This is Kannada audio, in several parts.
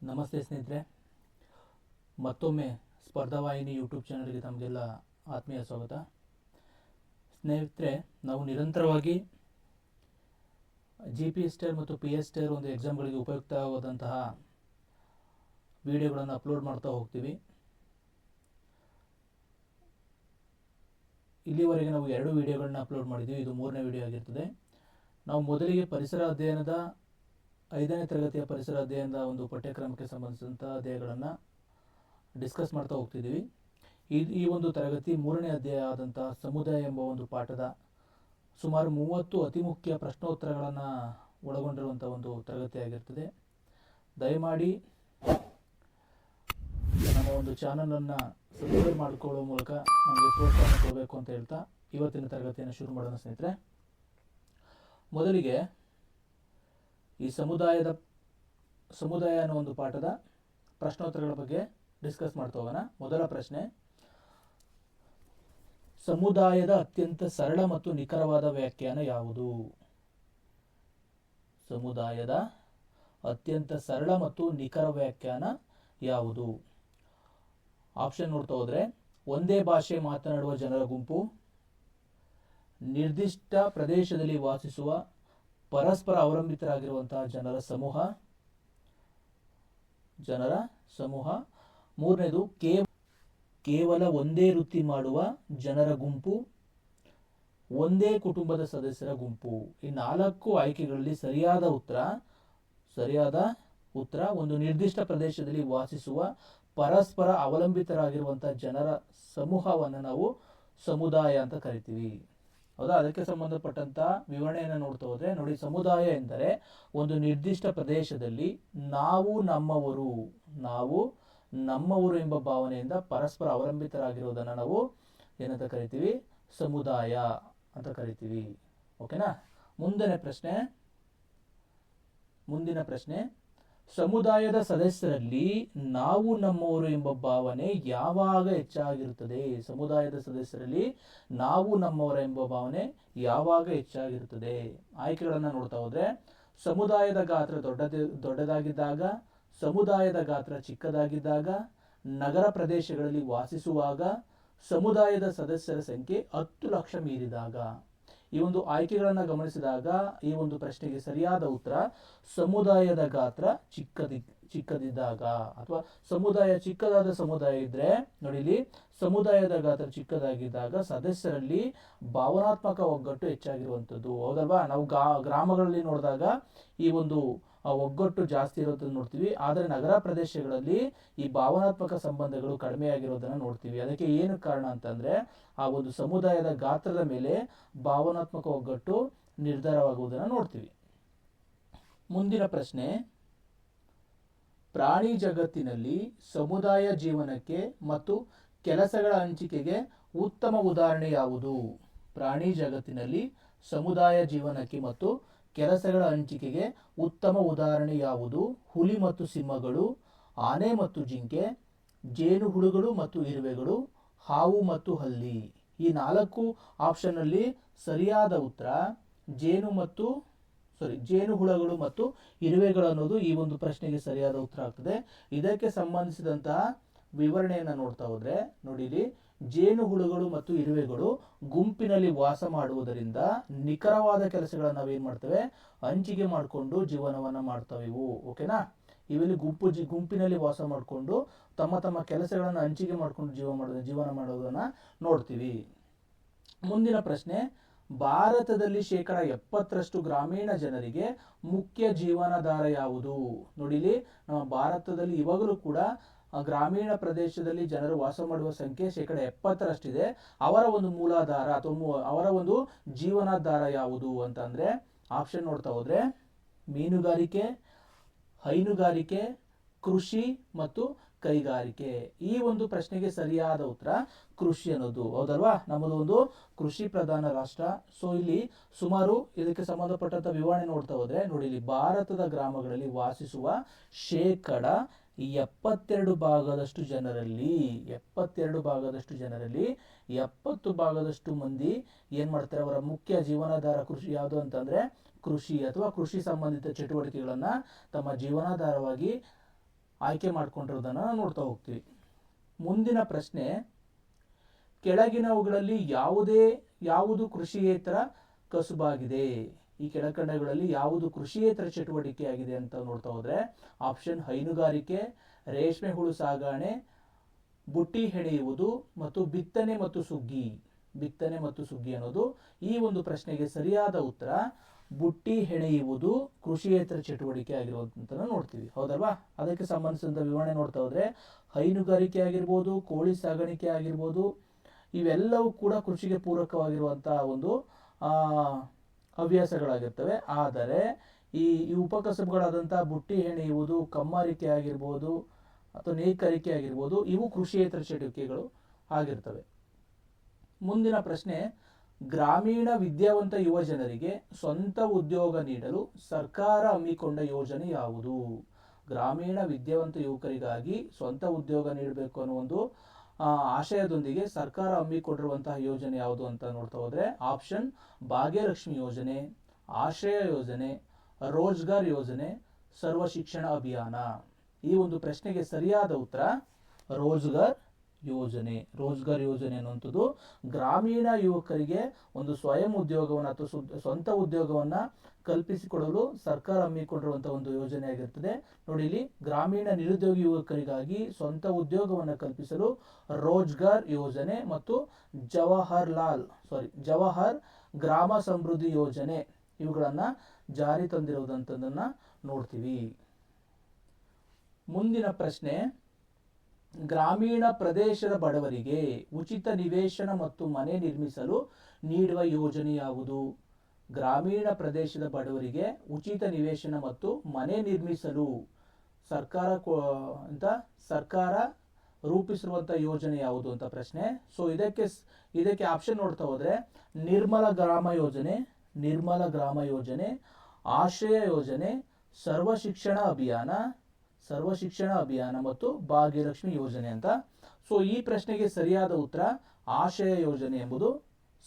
ನಮಸ್ತೆ ಸ್ನೇಹಿತರೆ, ಮತ್ತೊಮ್ಮೆ ಸ್ಪರ್ಧಾವಾಹಿನಿ ಯೂಟ್ಯೂಬ್ ಚಾನಲ್ಗೆ ತಮಗೆಲ್ಲ ಆತ್ಮೀಯ ಸ್ವಾಗತ. ಸ್ನೇಹಿತರೆ, ನಾವು ನಿರಂತರವಾಗಿ GPSTER ಮತ್ತು PSTER ಒಂದು ಎಕ್ಸಾಮ್ಗಳಿಗೆ ಉಪಯುಕ್ತವಾದಂತಹ ವಿಡಿಯೋಗಳನ್ನು ಅಪ್ಲೋಡ್ ಮಾಡ್ತಾ ಹೋಗ್ತೀವಿ. ಇಲ್ಲಿವರೆಗೆ ನಾವು 2 ವಿಡಿಯೋಗಳನ್ನ ಅಪ್ಲೋಡ್ ಮಾಡಿದ್ದೀವಿ. ಇದು 3ನೇ ವಿಡಿಯೋ ಆಗಿರ್ತದೆ. ನಾವು ಮೊದಲಿಗೆ ಪರಿಸರ ಅಧ್ಯಯನದ 5ನೇ ತರಗತಿಯ ಪರಿಸರ ಅಧ್ಯಯನದ ಒಂದು ಪಠ್ಯಕ್ರಮಕ್ಕೆ ಸಂಬಂಧಿಸಿದಂಥ ಅಧ್ಯಾಯಗಳನ್ನು ಡಿಸ್ಕಸ್ ಮಾಡ್ತಾ ಹೋಗ್ತಿದ್ದೀವಿ. ಈ ಒಂದು ತರಗತಿ 3ನೇ ಅಧ್ಯಾಯ ಆದಂಥ ಸಮುದಾಯ ಎಂಬ ಒಂದು ಪಾಠದ ಸುಮಾರು 30 ಅತಿ ಮುಖ್ಯ ಪ್ರಶ್ನೋತ್ತರಗಳನ್ನು ಒಳಗೊಂಡಿರುವಂಥ ಒಂದು ತರಗತಿಯಾಗಿರ್ತದೆ. ದಯಮಾಡಿ ನಮ್ಮ ಒಂದು ಚಾನಲನ್ನು ಸಬ್ಸ್ಕ್ರೈಬ್ ಮಾಡಿಕೊಳ್ಳುವ ಮೂಲಕ ನಮಗೆ ಪ್ರೋತ್ಸಾಹ ಕೊಡಬೇಕು ಅಂತ ಹೇಳ್ತಾ ಇವತ್ತಿನ ತರಗತಿಯನ್ನು ಶುರು ಮಾಡೋಣ ಸ್ನೇಹಿತರೆ. ಮೊದಲಿಗೆ ಈ ಸಮುದಾಯ ಅನ್ನೋ ಒಂದು ಪಾಠದ ಪ್ರಶ್ನೋತ್ತರಗಳ ಬಗ್ಗೆ ಡಿಸ್ಕಸ್ ಮಾಡ್ತಾ ಹೋಗೋಣ. ಮೊದಲ ಪ್ರಶ್ನೆ, ಸಮುದಾಯದ ಅತ್ಯಂತ ಸರಳ ಮತ್ತು ನಿಖರವಾದ ವ್ಯಾಖ್ಯಾನ ಯಾವುದು? ಸಮುದಾಯದ ಅತ್ಯಂತ ಸರಳ ಮತ್ತು ನಿಖರ ವ್ಯಾಖ್ಯಾನ ಯಾವುದು? ಆಪ್ಷನ್ ನೋಡ್ತಾ ಹೋದ್ರೆ, ಒಂದೇ ಭಾಷೆ ಮಾತನಾಡುವ ಜನರ ಗುಂಪು, ನಿರ್ದಿಷ್ಟ ಪ್ರದೇಶದಲ್ಲಿ ವಾಸಿಸುವ ಪರಸ್ಪರ ಅವಲಂಬಿತರಾಗಿರುವಂತಹ ಜನರ ಸಮೂಹ. ಮೂರನೇದು, ಕೇವಲ ಒಂದೇ ವೃತ್ತಿ ಮಾಡುವ ಜನರ ಗುಂಪು, ಒಂದೇ ಕುಟುಂಬದ ಸದಸ್ಯರ ಗುಂಪು. ಈ 4 ಆಯ್ಕೆಗಳಲ್ಲಿ ಸರಿಯಾದ ಉತ್ತರ ಒಂದು ನಿರ್ದಿಷ್ಟ ಪ್ರದೇಶದಲ್ಲಿ ವಾಸಿಸುವ ಪರಸ್ಪರ ಅವಲಂಬಿತರಾಗಿರುವಂತಹ ಜನರ ಸಮೂಹವನ್ನು ನಾವು ಸಮುದಾಯ ಅಂತ ಕರಿತೀವಿ. ಹೌದಾ? ಅದಕ್ಕೆ ಸಂಬಂಧಪಟ್ಟಂತ ವಿವರಣೆಯನ್ನು ನೋಡ್ತಾ ಹೋದ್ರೆ ನೋಡಿ, ಸಮುದಾಯ ಎಂದರೆ ಒಂದು ನಿರ್ದಿಷ್ಟ ಪ್ರದೇಶದಲ್ಲಿ ನಾವು ನಮ್ಮವರು ಎಂಬ ಭಾವನೆಯಿಂದ ಪರಸ್ಪರ ಅವಲಂಬಿತರಾಗಿರುವುದನ್ನು ನಾವು ಏನಂತ ಕರಿತೀವಿ? ಸಮುದಾಯ ಅಂತ ಕರಿತೀವಿ. ಓಕೆನಾ? ಮುಂದಿನ ಪ್ರಶ್ನೆ, ಸಮುದಾಯದ ಸದಸ್ಯರಲ್ಲಿ ನಾವು ನಮ್ಮವರು ಎಂಬ ಭಾವನೆ ಯಾವಾಗ ಹೆಚ್ಚಾಗಿರುತ್ತದೆ? ಸಮುದಾಯದ ಸದಸ್ಯರಲ್ಲಿ ನಾವು ನಮ್ಮವರ ಎಂಬ ಭಾವನೆ ಯಾವಾಗ ಹೆಚ್ಚಾಗಿರುತ್ತದೆ? ಆಯ್ಕೆಗಳನ್ನು ನೋಡ್ತಾ ಹೋದ್ರೆ, ಸಮುದಾಯದ ಗಾತ್ರ ದೊಡ್ಡದಾಗಿದ್ದಾಗ, ಸಮುದಾಯದ ಗಾತ್ರ ಚಿಕ್ಕದಾಗಿದ್ದಾಗ, ನಗರ ಪ್ರದೇಶಗಳಲ್ಲಿ ವಾಸಿಸುವಾಗ, ಸಮುದಾಯದ ಸದಸ್ಯರ ಸಂಖ್ಯೆ 10 ಲಕ್ಷ ಮೀರಿದಾಗ. ಈ ಒಂದು ಆಯ್ಕೆಗಳನ್ನು ಗಮನಿಸಿದಾಗ ಈ ಒಂದು ಪ್ರಶ್ನೆಗೆ ಸರಿಯಾದ ಉತ್ತರ ಸಮುದಾಯದ ಗಾತ್ರ ಚಿಕ್ಕದಿದ್ದಾಗ, ಅಥವಾ ಚಿಕ್ಕದಾದ ಸಮುದಾಯ ಇದ್ರೆ ನೋಡಿ, ಇಲ್ಲಿ ಸಮುದಾಯದ ಗಾತ್ರ ಚಿಕ್ಕದಾಗಿದ್ದಾಗ ಸದಸ್ಯರಲ್ಲಿ ಭಾವನಾತ್ಮಕ ಒಗ್ಗಟ್ಟು ಹೆಚ್ಚಾಗಿರುವಂಥದ್ದು. ಹೌದಲ್ವಾ? ನಾವು ಗ್ರಾಮಗಳಲ್ಲಿ ನೋಡಿದಾಗ ಈ ಒಂದು ಒಗ್ಗಟ್ಟು ಜಾಸ್ತಿ ಇರೋದನ್ನು ನೋಡ್ತೀವಿ. ಆದರೆ ನಗರ ಪ್ರದೇಶಗಳಲ್ಲಿ ಈ ಭಾವನಾತ್ಮಕ ಸಂಬಂಧಗಳು ಕಡಿಮೆಯಾಗಿರೋದನ್ನು ನೋಡ್ತೀವಿ. ಅದಕ್ಕೆ ಏನು ಕಾರಣ ಅಂತಂದ್ರೆ, ಆ ಒಂದು ಸಮುದಾಯದ ಗಾತ್ರದ ಮೇಲೆ ಭಾವನಾತ್ಮಕ ಒಗ್ಗಟ್ಟು ನಿರ್ಧಾರವಾಗುವುದನ್ನು ನೋಡ್ತೀವಿ. ಮುಂದಿನ ಪ್ರಶ್ನೆ, ಪ್ರಾಣಿ ಜಗತ್ತಿನಲ್ಲಿ ಸಮುದಾಯ ಜೀವನಕ್ಕೆ ಮತ್ತು ಕೆಲಸಗಳ ಹಂಚಿಕೆಗೆ ಉತ್ತಮ ಉದಾಹರಣೆ ಯಾವುದು? ಪ್ರಾಣಿ ಜಗತ್ತಿನಲ್ಲಿ ಸಮುದಾಯ ಜೀವನಕ್ಕೆ ಮತ್ತು ಕೆಲಸಗಳ ಹಂಚಿಕೆಗೆ ಉತ್ತಮ ಉದಾಹರಣೆ ಯಾವುದು? ಹುಲಿ ಮತ್ತು ಸಿಂಹಗಳು, ಆನೆ ಮತ್ತು ಜಿಂಕೆ, ಜೇನುಹುಳುಗಳು ಮತ್ತು ಇರುವೆಗಳು, ಹಾವು ಮತ್ತು ಹಲ್ಲಿ. ಈ 4 ಆಪ್ಷನ್ ಅಲ್ಲಿ ಸರಿಯಾದ ಉತ್ತರ ಜೇನುಹುಳುಗಳು ಮತ್ತು ಇರುವೆಗಳು ಅನ್ನೋದು ಈ ಒಂದು ಪ್ರಶ್ನೆಗೆ ಸರಿಯಾದ ಉತ್ತರ ಆಗ್ತದೆ. ಇದಕ್ಕೆ ಸಂಬಂಧಿಸಿದಂತಹ ವಿವರಣೆಯನ್ನು ನೋಡ್ತಾ ಹೋದ್ರೆ ನೋಡಿ, ಇಲ್ಲಿ ಜೇನುಹುಳುಗಳು ಮತ್ತು ಇರುವೆಗಳು ಗುಂಪಿನಲ್ಲಿ ವಾಸ ಮಾಡುವುದರಿಂದ ನಿಖರವಾದ ಕೆಲಸಗಳನ್ನು ನಾವೇನ್ ಮಾಡ್ತೇವೆ? ಹಂಚಿಕೆ ಮಾಡಿಕೊಂಡು ಜೀವನವನ್ನ ಮಾಡ್ತವೆ ಇವು. ಓಕೆನಾ? ಇವೆಲ್ಲಿ ಗುಂಪಿನಲ್ಲಿ ವಾಸ ಮಾಡಿಕೊಂಡು ತಮ್ಮ ಕೆಲಸಗಳನ್ನು ಹಂಚಿಕೆ ಮಾಡಿಕೊಂಡು ಜೀವನ ಮಾಡೋದನ್ನ ನೋಡ್ತೀವಿ. ಮುಂದಿನ ಪ್ರಶ್ನೆ, ಭಾರತದಲ್ಲಿ 70% ಗ್ರಾಮೀಣ ಜನರಿಗೆ ಮುಖ್ಯ ಜೀವನಾಧಾರ ಯಾವುದು? ನೋಡಿ, ಇಲ್ಲಿ ನಮ್ಮ ಭಾರತದಲ್ಲಿ ಇವಾಗಲೂ ಕೂಡ ಗ್ರಾಮೀಣ ಪ್ರದೇಶದಲ್ಲಿ ಜನರು ವಾಸ ಮಾಡುವ ಸಂಖ್ಯೆ 70%ರಷ್ಟಿದೆ. ಅವರ ಒಂದು ಮೂಲಾಧಾರ ಅಥವಾ ಅವರ ಒಂದು ಜೀವನಾಧಾರ ಯಾವುದು ಅಂತಂದ್ರೆ, ಆಪ್ಷನ್ ನೋಡ್ತಾ ಹೋದ್ರೆ ಮೀನುಗಾರಿಕೆ, ಹೈನುಗಾರಿಕೆ, ಕೃಷಿ ಮತ್ತು ಕೈಗಾರಿಕೆ. ಈ ಒಂದು ಪ್ರಶ್ನೆಗೆ ಸರಿಯಾದ ಉತ್ತರ ಕೃಷಿ ಅನ್ನೋದು. ಹೌದಲ್ವಾ? ನಮ್ಮದು ಒಂದು ಕೃಷಿ ಪ್ರಧಾನ ರಾಷ್ಟ್ರ. ಸೊ ಇಲ್ಲಿ ಸುಮಾರು ಇದಕ್ಕೆ ಸಂಬಂಧಪಟ್ಟಂತ ವಿವರಣೆ ನೋಡ್ತಾ ಹೋದ್ರೆ ನೋಡಿ, ಇಲ್ಲಿ ಭಾರತದ ಗ್ರಾಮಗಳಲ್ಲಿ ವಾಸಿಸುವ 72 ಭಾಗದಷ್ಟು ಜನರಲ್ಲಿ 70 ಭಾಗದಷ್ಟು ಮಂದಿ ಏನ್ ಮಾಡ್ತಾರೆ? ಅವರ ಮುಖ್ಯ ಜೀವನಾಧಾರ ಕೃಷಿ ಯಾವುದು ಅಂತಂದ್ರೆ ಕೃಷಿ ಅಥವಾ ಕೃಷಿ ಸಂಬಂಧಿತ ಚಟುವಟಿಕೆಗಳನ್ನ ತಮ್ಮ ಜೀವನಾಧಾರವಾಗಿ ಆಯ್ಕೆ ಮಾಡ್ಕೊಂಡಿರೋದನ್ನು ನೋಡ್ತಾ ಹೋಗ್ತೀವಿ. ಮುಂದಿನ ಪ್ರಶ್ನೆ, ಕೆಳಗಿನವುಗಳಲ್ಲಿ ಯಾವುದು ಕೃಷಿಯೇತರ ಕಸುಬಾಗಿದೆ? ಈ ಕೆಳಕಂಡಗಳಲ್ಲಿ ಯಾವುದು ಕೃಷಿಯೇತರ ಚಟುವಟಿಕೆಯಾಗಿದೆ ಅಂತ ನೋಡ್ತಾ ಹೋದ್ರೆ ಆಪ್ಷನ್ ಹೈನುಗಾರಿಕೆ, ರೇಷ್ಮೆ ಹುಳು ಸಾಗಣೆ, ಬುಟ್ಟಿ ಹೆಣೆಯುವುದು ಮತ್ತು ಬಿತ್ತನೆ ಮತ್ತು ಸುಗ್ಗಿ ಅನ್ನೋದು ಈ ಒಂದು ಪ್ರಶ್ನೆಗೆ ಸರಿಯಾದ ಉತ್ತರ. ಬುಟ್ಟಿ ಹೆಣೆಯುವುದು ಕೃಷಿಯೇತರ ಚಟುವಟಿಕೆ ಆಗಿರುವಂತ ನೋಡ್ತೀವಿ, ಹೌದಲ್ವಾ? ಅದಕ್ಕೆ ಸಂಬಂಧಿಸಿದಂತ ವಿವರಣೆ ನೋಡ್ತಾ ಹೋದ್ರೆ ಹೈನುಗಾರಿಕೆ ಆಗಿರ್ಬೋದು, ಕೋಳಿ ಸಾಗಾಣಿಕೆ ಆಗಿರ್ಬೋದು, ಇವೆಲ್ಲವೂ ಕೂಡ ಕೃಷಿಗೆ ಪೂರಕವಾಗಿರುವಂತಹ ಒಂದು ಹವ್ಯಾಸಗಳಾಗಿರ್ತವೆ. ಆದರೆ ಈ ಉಪಕಸಬುಗಳಾದಂತಹ ಬುಟ್ಟಿ ಹೆಣೆಯುವುದು, ಕಮ್ಮಾರಿಕೆ ಆಗಿರ್ಬೋದು ಅಥವಾ ನೇಕಾರಿಕೆ ಆಗಿರ್ಬೋದು, ಇವು ಕೃಷಿಯೇತರ ಚಟುವಟಿಕೆಗಳು ಆಗಿರ್ತವೆ. ಮುಂದಿನ ಪ್ರಶ್ನೆ, ಗ್ರಾಮೀಣ ವಿದ್ಯಾವಂತ ಯುವ ಜನರಿಗೆ ಸ್ವಂತ ಉದ್ಯೋಗ ನೀಡಲು ಸರ್ಕಾರ ಹಮ್ಮಿಕೊಂಡ ಯೋಜನೆ ಯಾವುದು? ಗ್ರಾಮೀಣ ವಿದ್ಯಾವಂತ ಯುವಕರಿಗಾಗಿ ಸ್ವಂತ ಉದ್ಯೋಗ ನೀಡಬೇಕು ಅನ್ನೋ ಒಂದು ಆಶಯದೊಂದಿಗೆ ಸರ್ಕಾರ ಹಮ್ಮಿಕೊಂಡಿರುವಂತಹ ಯೋಜನೆ ಯಾವುದು ಅಂತ ನೋಡ್ತಾ ಹೋದ್ರೆ ಆಪ್ಷನ್ ಭಾಗ್ಯಲಕ್ಷ್ಮಿ ಯೋಜನೆ, ಆಶ್ರಯ ಯೋಜನೆ, ರೋಜ್ಗಾರ್ ಯೋಜನೆ, ಸರ್ವ ಶಿಕ್ಷಣ ಅಭಿಯಾನ. ಈ ಒಂದು ಪ್ರಶ್ನೆಗೆ ಸರಿಯಾದ ಉತ್ತರ ರೋಜ್ಗಾರ್ ಯೋಜನೆ. ರೋಜ್ಗಾರ್ ಯೋಜನೆ ಅನ್ನುವಂಥದ್ದು ಗ್ರಾಮೀಣ ಯುವಕರಿಗೆ ಒಂದು ಸ್ವಯಂ ಉದ್ಯೋಗವನ್ನು ಅಥವಾ ಸ್ವಂತ ಉದ್ಯೋಗವನ್ನ ಕಲ್ಪಿಸಿಕೊಡಲು ಸರ್ಕಾರ ಹಮ್ಮಿಕೊಂಡಿರುವಂತಹ ಒಂದು ಯೋಜನೆ ಆಗಿರ್ತದೆ. ನೋಡಿ, ಇಲ್ಲಿ ಗ್ರಾಮೀಣ ನಿರುದ್ಯೋಗಿ ಯುವಕರಿಗಾಗಿ ಸ್ವಂತ ಉದ್ಯೋಗವನ್ನು ಕಲ್ಪಿಸಲು ರೋಜ್ಗಾರ್ ಯೋಜನೆ ಮತ್ತು ಜವಾಹರ್ ಗ್ರಾಮ ಸಮೃದ್ಧಿ ಯೋಜನೆ ಇವುಗಳನ್ನ ಜಾರಿ ತಂದಿರುವುದಂತದನ್ನ ನೋಡ್ತೀವಿ. ಮುಂದಿನ ಪ್ರಶ್ನೆ, ಗ್ರಾಮೀಣ ಪ್ರದೇಶದ ಬಡವರಿಗೆ ಉಚಿತ ನಿವೇಶನ ಮತ್ತು ಮನೆ ನಿರ್ಮಿಸಲು ನೀಡುವ ಯೋಜನೆ ಯಾವುದು? ಗ್ರಾಮೀಣ ಪ್ರದೇಶದ ಬಡವರಿಗೆ ಉಚಿತ ನಿವೇಶನ ಮತ್ತು ಮನೆ ನಿರ್ಮಿಸಲು ಸರ್ಕಾರ ರೂಪಿಸಿರುವಂತಹ ಯೋಜನೆ ಯಾವುದು ಅಂತ ಪ್ರಶ್ನೆ. ಸೊ ಇದಕ್ಕೆ ಆಪ್ಷನ್ ನೋಡ್ತಾ ಹೋದ್ರೆ ನಿರ್ಮಲ ಗ್ರಾಮ ಯೋಜನೆ, ಆಶ್ರಯ ಯೋಜನೆ, ಸರ್ವ ಶಿಕ್ಷಣ ಅಭಿಯಾನ ಮತ್ತು ಭಾಗ್ಯಲಕ್ಷ್ಮಿ ಯೋಜನೆ ಅಂತ. ಸೊ ಈ ಪ್ರಶ್ನೆಗೆ ಸರಿಯಾದ ಉತ್ತರ ಆಶ್ರಯ ಯೋಜನೆ ಎಂಬುದು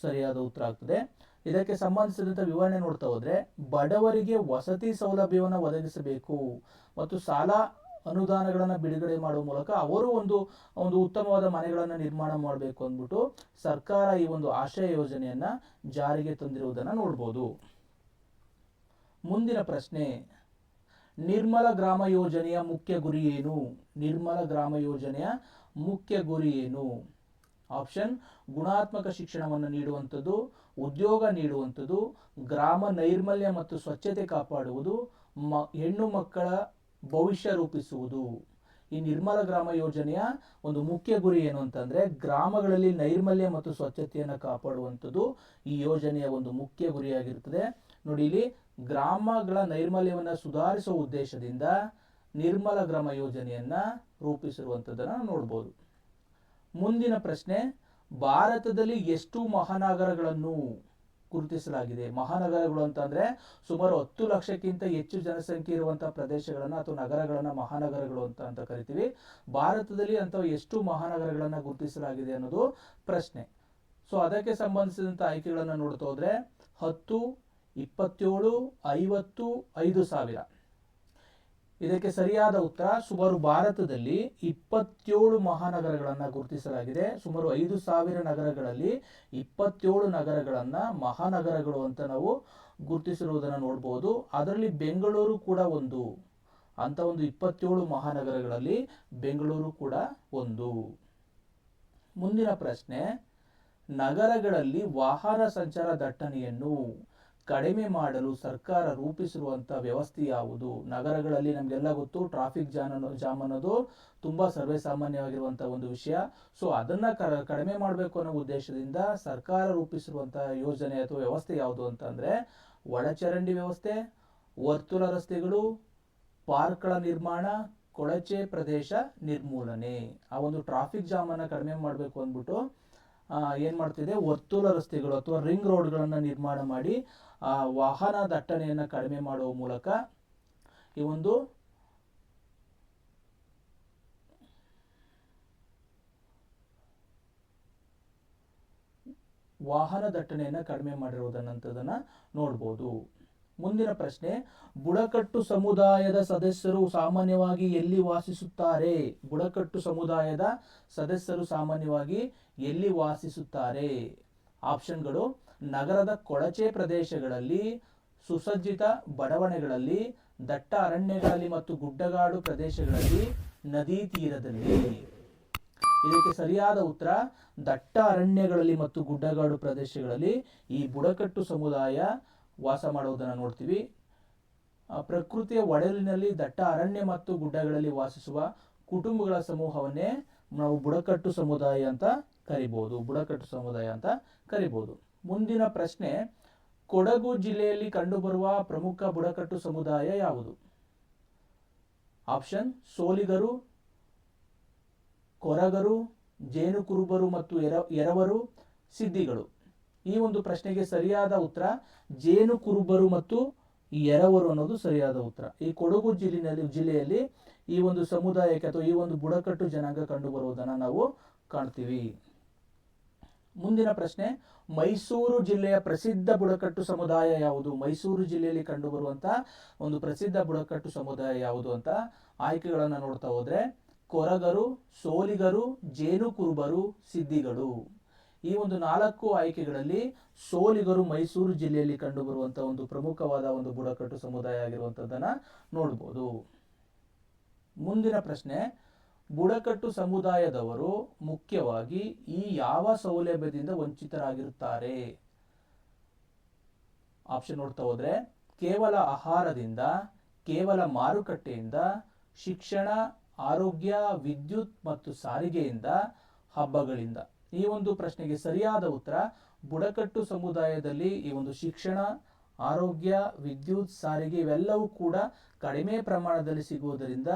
ಸರಿಯಾದ ಉತ್ತರ ಆಗ್ತದೆ. ಇದಕ್ಕೆ ಸಂಬಂಧಿಸಿದಂತ ವಿವರಣೆ ನೋಡ್ತಾ ಹೋದ್ರೆ ಬಡವರಿಗೆ ವಸತಿ ಸೌಲಭ್ಯವನ್ನು ಒದಗಿಸಬೇಕು ಮತ್ತು ಸಾಲ ಅನುದಾನಗಳನ್ನು ಬಿಡುಗಡೆ ಮಾಡುವ ಮೂಲಕ ಅವರು ಒಂದು ಉತ್ತಮವಾದ ಮನೆಗಳನ್ನು ನಿರ್ಮಾಣ ಮಾಡಬೇಕು ಅಂದ್ಬಿಟ್ಟು ಸರ್ಕಾರ ಈ ಒಂದು ಆಶ್ರಯ ಯೋಜನೆಯನ್ನ ಜಾರಿಗೆ ತಂದಿರುವುದನ್ನು ನೋಡ್ಬೋದು. ಮುಂದಿನ ಪ್ರಶ್ನೆ, ನಿರ್ಮಲ ಗ್ರಾಮ ಯೋಜನೆಯ ಮುಖ್ಯ ಗುರಿ ಏನು? ಆಪ್ಷನ್ ಗುಣಾತ್ಮಕ ಶಿಕ್ಷಣವನ್ನು ನೀಡುವಂಥದ್ದು, ಉದ್ಯೋಗ ನೀಡುವಂಥದ್ದು, ಗ್ರಾಮ ನೈರ್ಮಲ್ಯ ಮತ್ತು ಸ್ವಚ್ಛತೆ ಕಾಪಾಡುವುದು, ಹೆಣ್ಣು ಮಕ್ಕಳ ಭವಿಷ್ಯ ರೂಪಿಸುವುದು. ಈ ನಿರ್ಮಲ ಗ್ರಾಮ ಯೋಜನೆಯ ಒಂದು ಮುಖ್ಯ ಗುರಿ ಏನು ಅಂತಂದ್ರೆ ಗ್ರಾಮಗಳಲ್ಲಿ ನೈರ್ಮಲ್ಯ ಮತ್ತು ಸ್ವಚ್ಛತೆಯನ್ನು ಕಾಪಾಡುವಂಥದ್ದು ಈ ಯೋಜನೆಯ ಒಂದು ಮುಖ್ಯ ಗುರಿಯಾಗಿರುತ್ತದೆ. ನೋಡಿ, ಇಲ್ಲಿ ಗ್ರಾಮಗಳ ನೈರ್ಮಲ್ಯವನ್ನು ಸುಧಾರಿಸುವ ಉದ್ದೇಶದಿಂದ ನಿರ್ಮಲ ಗ್ರಾಮ ಯೋಜನೆಯನ್ನ ರೂಪಿಸಿರುವಂಥದ್ದನ್ನು ನೋಡ್ಬೋದು. ಮುಂದಿನ ಪ್ರಶ್ನೆ, ಭಾರತದಲ್ಲಿ ಎಷ್ಟು ಮಹಾನಗರಗಳನ್ನು ಗುರುತಿಸಲಾಗಿದೆ? ಮಹಾನಗರಗಳು ಅಂತಂದ್ರೆ ಸುಮಾರು 10 ಲಕ್ಷಕ್ಕಿಂತ ಹೆಚ್ಚು ಜನಸಂಖ್ಯೆ ಇರುವಂತಹ ಪ್ರದೇಶಗಳನ್ನ ಅಥವಾ ನಗರಗಳನ್ನ ಮಹಾನಗರಗಳು ಅಂತ ಕರಿತೀವಿ. ಭಾರತದಲ್ಲಿ ಅಂತ ಎಷ್ಟು ಮಹಾನಗರಗಳನ್ನ ಗುರುತಿಸಲಾಗಿದೆ ಅನ್ನೋದು ಪ್ರಶ್ನೆ. ಸೊ ಅದಕ್ಕೆ ಸಂಬಂಧಿಸಿದಂತ ಆಯ್ಕೆಗಳನ್ನ ನೋಡ್ತಾ ಹೋದ್ರೆ 10, 27, 50, 5,000. ಇದಕ್ಕೆ ಸರಿಯಾದ ಉತ್ತರ ಸುಮಾರು ಭಾರತದಲ್ಲಿ 27 ಮಹಾನಗರಗಳನ್ನ ಗುರುತಿಸಲಾಗಿದೆ. ಸುಮಾರು 5,000 ನಗರಗಳಲ್ಲಿ 27 ನಗರಗಳನ್ನ ಮಹಾನಗರಗಳು ಅಂತ ನಾವು ಗುರುತಿಸಿರುವುದನ್ನು ನೋಡಬಹುದು. ಅದರಲ್ಲಿ ಬೆಂಗಳೂರು ಕೂಡ ಒಂದು 27 ಮಹಾನಗರಗಳಲ್ಲಿ ಬೆಂಗಳೂರು ಕೂಡ ಒಂದು. ಮುಂದಿನ ಪ್ರಶ್ನೆ, ನಗರಗಳಲ್ಲಿ ವಾಹನ ಸಂಚಾರ ದಟ್ಟಣೆಯನ್ನು ಕಡಿಮೆ ಮಾಡಲು ಸರ್ಕಾರ ರೂಪಿಸಿರುವಂತಹ ವ್ಯವಸ್ಥೆ ಯಾವುದು? ನಗರಗಳಲ್ಲಿ ನಮಗೆಲ್ಲ ಗೊತ್ತು ಟ್ರಾಫಿಕ್ ಜಾಮ್ ಅನ್ನೋದು ತುಂಬಾ ಸರ್ವೇ ಸಾಮಾನ್ಯವಾಗಿರುವಂತಹ ಒಂದು ವಿಷಯ. ಸೊ ಅದನ್ನ ಕಡಿಮೆ ಮಾಡಬೇಕು ಅನ್ನೋ ಉದ್ದೇಶದಿಂದ ಸರ್ಕಾರ ರೂಪಿಸಿರುವಂತಹ ಯೋಜನೆ ಅಥವಾ ವ್ಯವಸ್ಥೆ ಯಾವುದು ಅಂತಂದ್ರೆ ಒಳಚರಂಡಿ ವ್ಯವಸ್ಥೆ, ವರ್ತುಲ ರಸ್ತೆಗಳು, ಪಾರ್ಕ್ಗಳ ನಿರ್ಮಾಣ, ಕೊಳಚೆ ಪ್ರದೇಶ ನಿರ್ಮೂಲನೆ. ಆ ಒಂದು ಟ್ರಾಫಿಕ್ ಜಾಮ್ ಅನ್ನ ಕಡಿಮೆ ಮಾಡಬೇಕು ಅಂದ್ಬಿಟ್ಟು ಏನ್ ಮಾಡ್ತಿದೆ, ವರ್ತುಲ ರಸ್ತೆಗಳು ಅಥವಾ ರಿಂಗ್ ರೋಡ್ಗಳನ್ನ ನಿರ್ಮಾಣ ಮಾಡಿ ವಾಹನ ದಟ್ಟಣೆಯನ್ನ ಕಡಿಮೆ ಮಾಡುವ ಮೂಲಕ ಈ ಒಂದು ವಾಹನ ದಟ್ಟಣೆಯನ್ನ ಕಡಿಮೆ ಮಾಡಿರುವುದನ್ನಂತದನ್ನ ನೋಡ್ಬೋದು. ಮುಂದಿನ ಪ್ರಶ್ನೆ, ಬುಡಕಟ್ಟು ಸಮುದಾಯದ ಸದಸ್ಯರು ಸಾಮಾನ್ಯವಾಗಿ ಎಲ್ಲಿ ವಾಸಿಸುತ್ತಾರೆ? ಬುಡಕಟ್ಟು ಸಮುದಾಯದ ಸದಸ್ಯರು ಸಾಮಾನ್ಯವಾಗಿ ಎಲ್ಲಿ ವಾಸಿಸುತ್ತಾರೆ? ಆಪ್ಷನ್ಗಳು: ನಗರದ ಕೊಳಚೆ ಪ್ರದೇಶಗಳಲ್ಲಿ, ಸುಸಜ್ಜಿತ ಬಡಾವಣೆಗಳಲ್ಲಿ, ದಟ್ಟ ಅರಣ್ಯಗಳಲ್ಲಿ ಮತ್ತು ಗುಡ್ಡಗಾಡು ಪ್ರದೇಶಗಳಲ್ಲಿ, ನದಿ ತೀರದಲ್ಲಿ. ಇದಕ್ಕೆ ಸರಿಯಾದ ಉತ್ತರ ದಟ್ಟ ಅರಣ್ಯಗಳಲ್ಲಿ ಮತ್ತು ಗುಡ್ಡಗಾಡು ಪ್ರದೇಶಗಳಲ್ಲಿ ಈ ಬುಡಕಟ್ಟು ಸಮುದಾಯ ವಾಸ ಮಾಡುವುದನ್ನು ನೋಡ್ತೀವಿ. ಪ್ರಕೃತಿಯ ಒಡಲಿನಲ್ಲಿ ದಟ್ಟ ಅರಣ್ಯ ಮತ್ತು ಗುಡ್ಡಗಳಲ್ಲಿ ವಾಸಿಸುವ ಕುಟುಂಬಗಳ ಸಮೂಹವನ್ನೇ ನಾವು ಬುಡಕಟ್ಟು ಸಮುದಾಯ ಅಂತ ಕರಿಬಹುದು. ಬುಡಕಟ್ಟು ಸಮುದಾಯ ಅಂತ ಕರಿಬಹುದು. ಮುಂದಿನ ಪ್ರಶ್ನೆ, ಕೊಡಗು ಜಿಲ್ಲೆಯಲ್ಲಿ ಕಂಡುಬರುವ ಪ್ರಮುಖ ಬುಡಕಟ್ಟು ಸಮುದಾಯ ಯಾವುದು? ಆಪ್ಷನ್: ಸೋಲಿಗರು, ಕೊರಗರು, ಜೇನು ಕುರುಬರು ಮತ್ತು ಎರವರು, ಸಿದ್ದಿಗಳು. ಈ ಒಂದು ಪ್ರಶ್ನೆಗೆ ಸರಿಯಾದ ಉತ್ತರ ಜೇನು ಕುರುಬರು ಮತ್ತು ಎರವರು ಅನ್ನೋದು ಸರಿಯಾದ ಉತ್ತರ. ಈ ಕೊಡಗು ಜಿಲ್ಲೆಯಲ್ಲಿ ಈ ಒಂದು ಸಮುದಾಯಕ್ಕೆ ಅಥವಾ ಈ ಒಂದು ಬುಡಕಟ್ಟು ಜನಾಂಗ ಕಂಡುಬರುವುದನ್ನು ನಾವು ಕಾಣ್ತೀವಿ. ಮುಂದಿನ ಪ್ರಶ್ನೆ, ಮೈಸೂರು ಜಿಲ್ಲೆಯ ಪ್ರಸಿದ್ಧ ಬುಡಕಟ್ಟು ಸಮುದಾಯ ಯಾವುದು? ಮೈಸೂರು ಜಿಲ್ಲೆಯಲ್ಲಿ ಕಂಡುಬರುವಂತಹ ಒಂದು ಪ್ರಸಿದ್ಧ ಬುಡಕಟ್ಟು ಸಮುದಾಯ ಯಾವುದು ಅಂತ ಆಯ್ಕೆಗಳನ್ನು ನೋಡ್ತಾ ಹೋದ್ರೆ, ಕೊರಗರು, ಸೋಲಿಗರು, ಜೇನು ಕುರುಬರು, ಸಿದ್ದಿಗಳು. ಈ ಒಂದು 4 ಆಯ್ಕೆಗಳಲ್ಲಿ ಸೋಲಿಗರು ಮೈಸೂರು ಜಿಲ್ಲೆಯಲ್ಲಿ ಕಂಡುಬರುವಂತಹ ಒಂದು ಪ್ರಮುಖವಾದ ಒಂದು ಬುಡಕಟ್ಟು ಸಮುದಾಯ ಆಗಿರುವಂತದ್ದನ್ನ ನೋಡ್ಬೋದು. ಮುಂದಿನ ಪ್ರಶ್ನೆ, ಬುಡಕಟ್ಟು ಸಮುದಾಯದವರು ಮುಖ್ಯವಾಗಿ ಈ ಯಾವ ಸೌಲಭ್ಯದಿಂದ ವಂಚಿತರಾಗಿರುತ್ತಾರೆ? ಆಪ್ಷನ್ ನೋಡ್ತಾ ಹೋದ್ರೆ, ಕೇವಲ ಆಹಾರದಿಂದ, ಕೇವಲ ಮಾರುಕಟ್ಟೆಯಿಂದ, ಶಿಕ್ಷಣ, ಆರೋಗ್ಯ, ವಿದ್ಯುತ್ ಮತ್ತು ಸಾರಿಗೆಯಿಂದ, ಹಬ್ಬಗಳಿಂದ. ಈ ಒಂದು ಪ್ರಶ್ನೆಗೆ ಸರಿಯಾದ ಉತ್ತರ ಬುಡಕಟ್ಟು ಸಮುದಾಯದಲ್ಲಿ ಈ ಒಂದು ಶಿಕ್ಷಣ, ಆರೋಗ್ಯ, ವಿದ್ಯುತ್, ಸಾರಿಗೆ ಇವೆಲ್ಲವೂ ಕೂಡ ಕಡಿಮೆ ಪ್ರಮಾಣದಲ್ಲಿ ಸಿಗುವುದರಿಂದ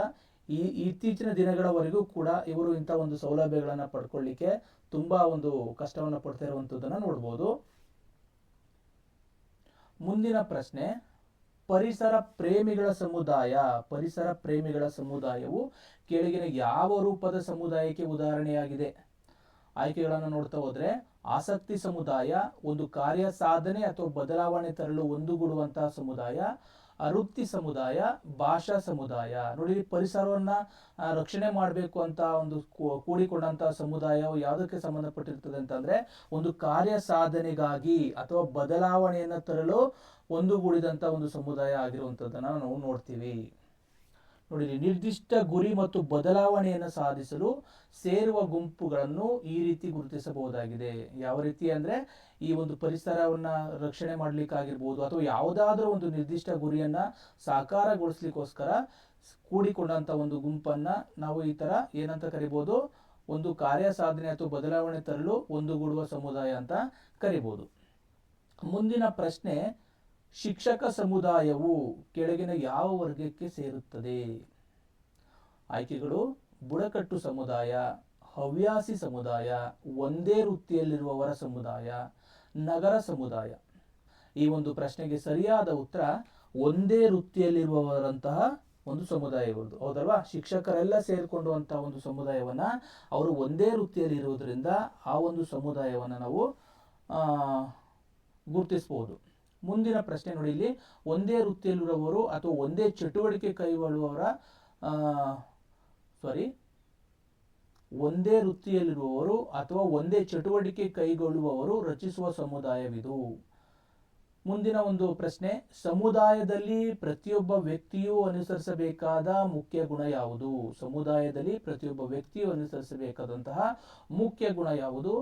ಇತ್ತೀಚಿನ ದಿನಗಳವರೆಗೂ ಕೂಡ ಇವರು ಇಂಥ ಒಂದು ಸೌಲಭ್ಯಗಳನ್ನು ಪಡ್ಕೊಳ್ಳಿಕ್ಕೆ ತುಂಬಾ ಒಂದು ಕಷ್ಟವನ್ನು ಪಡ್ತಾ ಇರುವಂತದ್ದನ್ನ ನೋಡ್ಬೋದು. ಮುಂದಿನ ಪ್ರಶ್ನೆ, ಪರಿಸರ ಪ್ರೇಮಿಗಳ ಸಮುದಾಯವು ಕೆಳಗಿನ ಯಾವ ರೂಪದ ಸಮುದಾಯಕ್ಕೆ ಉದಾಹರಣೆಯಾಗಿದೆ? ಆಯ್ಕೆಗಳನ್ನು ನೋಡ್ತಾ ಹೋದ್ರೆ, ಆಸಕ್ತಿ ಸಮುದಾಯ, ಒಂದು ಕಾರ್ಯ ಸಾಧನೆ ಅಥವಾ ಬದಲಾವಣೆ ತರಲು ಒಂದುಗೂಡುವಂತಹ ಸಮುದಾಯ, ವೃತ್ತಿ ಸಮುದಾಯ, ಭಾಷಾ ಸಮುದಾಯ. ನೋಡಿ, ಪರಿಸರವನ್ನ ರಕ್ಷಣೆ ಮಾಡಬೇಕು ಅಂತ ಒಂದು ಕೂಡಿಕೊಂಡಂತಹ ಸಮುದಾಯವು ಯಾವುದಕ್ಕೆ ಸಂಬಂಧಪಟ್ಟಿರ್ತದೆ ಅಂತಂದ್ರೆ, ಒಂದು ಕಾರ್ಯ ಸಾಧನೆಗಾಗಿ ಅಥವಾ ಬದಲಾವಣೆಯನ್ನು ತರಲು ಒಂದುಗೂಡಿದಂತ ಒಂದು ಸಮುದಾಯ ಆಗಿರುವಂತದ್ದನ್ನ ನಾವು ನೋಡ್ತೀವಿ. ನೋಡಿ, ನಿರ್ದಿಷ್ಟ ಗುರಿ ಮತ್ತು ಬದಲಾವಣೆಯನ್ನು ಸಾಧಿಸಲು ಸೇರುವ ಗುಂಪುಗಳನ್ನು ಈ ರೀತಿ ಗುರುತಿಸಬಹುದಾಗಿದೆ. ಯಾವ ರೀತಿ ಅಂದ್ರೆ, ಈ ಒಂದು ಪರಿಸರವನ್ನ ರಕ್ಷಣೆ ಮಾಡ್ಲಿಕ್ಕಾಗಿರ್ಬೋದು ಅಥವಾ ಯಾವುದಾದ್ರೂ ಒಂದು ನಿರ್ದಿಷ್ಟ ಗುರಿಯನ್ನ ಸಾಕಾರಗೊಳಿಸ್ಲಿಕ್ಕೋಸ್ಕರ ಕೂಡಿಕೊಂಡಂತ ಒಂದು ಗುಂಪನ್ನ ನಾವು ಈ ತರ ಏನಂತ ಕರಿಬಹುದು? ಒಂದು ಕಾರ್ಯ ಸಾಧನೆ ಅಥವಾ ಬದಲಾವಣೆ ತರಲು ಒಂದುಗೂಡುವ ಸಮುದಾಯ ಅಂತ ಕರಿಬಹುದು. ಮುಂದಿನ ಪ್ರಶ್ನೆ, ಶಿಕ್ಷಕ ಸಮುದಾಯವು ಕೆಳಗಿನ ಯಾವ ವರ್ಗಕ್ಕೆ ಸೇರುತ್ತದೆ? ಆಯ್ಕೆಗಳು: ಬುಡಕಟ್ಟು ಸಮುದಾಯ, ಹವ್ಯಾಸಿ ಸಮುದಾಯ, ಒಂದೇ ವೃತ್ತಿಯಲ್ಲಿರುವವರ ಸಮುದಾಯ, ನಗರ ಸಮುದಾಯ. ಈ ಒಂದು ಪ್ರಶ್ನೆಗೆ ಸರಿಯಾದ ಉತ್ತರ ಒಂದೇ ವೃತ್ತಿಯಲ್ಲಿರುವವರಂತಹ ಒಂದು ಸಮುದಾಯ ಇರುವುದು. ಹೌದಲ್ವಾ? ಶಿಕ್ಷಕರೆಲ್ಲ ಸೇರಿಕೊಂಡುವಂತಹ ಒಂದು ಸಮುದಾಯವನ್ನ ಅವರು ಒಂದೇ ವೃತ್ತಿಯಲ್ಲಿ ಇರುವುದರಿಂದ ಆ ಒಂದು ಸಮುದಾಯವನ್ನ ನಾವು ಗುರುತಿಸಬಹುದು. ಮುಂದಿನ ಪ್ರಶ್ನೆ ನೋಡಿ, ಇಲ್ಲಿ ಒಂದೇ ವೃತ್ತಿಯಲ್ಲಿರುವವರು ಅಥವಾ ಒಂದೇ ಚಟುವಟಿಕೆ ಕೈಗೊಳ್ಳುವವರ ಒಂದೇ ವೃತ್ತಿಯಲ್ಲಿರುವವರು ಅಥವಾ ಒಂದೇ ಚಟುವಟಿಕೆ ಕೈಗೊಳ್ಳುವವರು ರಚಿಸುವ ಸಮುದಾಯವಿದು. ಮುಂದಿನ ಒಂದು ಪ್ರಶ್ನೆ, ಸಮುದಾಯದಲ್ಲಿ ಪ್ರತಿಯೊಬ್ಬ ವ್ಯಕ್ತಿಯು ಅನುಸರಿಸಬೇಕಾದ ಮುಖ್ಯ ಗುಣ ಯಾವುದು? ಸಮುದಾಯದಲ್ಲಿ ಪ್ರತಿಯೊಬ್ಬ ವ್ಯಕ್ತಿಯು ಅನುಸರಿಸಬೇಕಾದಂತಹ ಮುಖ್ಯ ಗುಣ ಯಾವುದು?